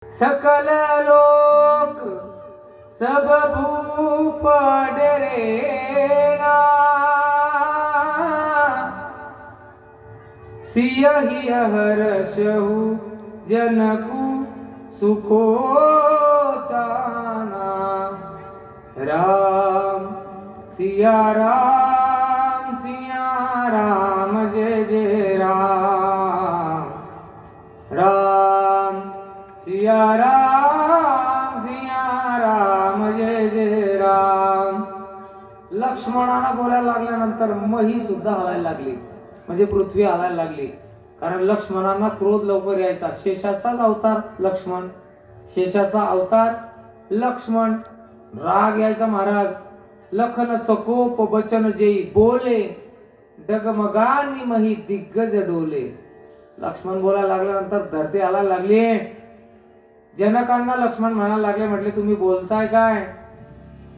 सकल लोक सब भूप डरेना, सियहि हर्षहु जनकु सुखो जाना। राम सिया राम जय जय राम। राम सिया राम जय जय राम। लक्ष्मणाला बोलायला लागल्यानंतर मही सुद्धा हलायला लागली, म्हणजे पृथ्वी हलायला लागली. कारण लक्ष्मणांना क्रोध लवकर यायचा. शेषाचाच अवतार लक्ष्मण, शेषाचा अवतार लक्ष्मण. राग यायचा महाराज. लखन सकोप बचन जेई बोले, डगमगानी मही दिग्गज डोले. लक्ष्मण बोलायला लागल्यानंतर धरती हलायला लागली. जनकांना लक्ष्मण म्हणायला लागले, म्हटले तुम्ही बोलताय काय?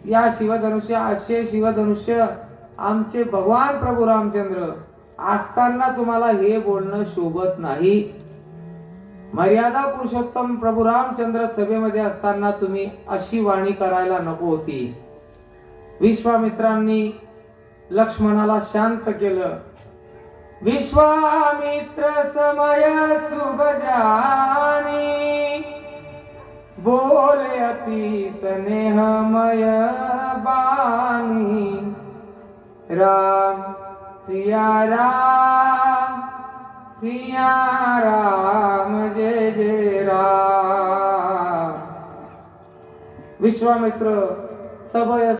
या शिवधनुष्य, असे शिवधनुष्य आमचे भगवान प्रभू रामचंद्र असताना तुम्हाला हे बोलणं शोभत नाही. मर्यादा पुरुषोत्तम प्रभू रामचंद्र सभेमध्ये असताना तुम्ही अशी वाणी करायला नको होती. विश्वामित्रांनी लक्ष्मणाला शांत केलं. विश्वामित्र समय शुभ जानी, बोले अति स्नेहमय बानी. राम सिया राम जय जय राम. विश्वामित्र सभय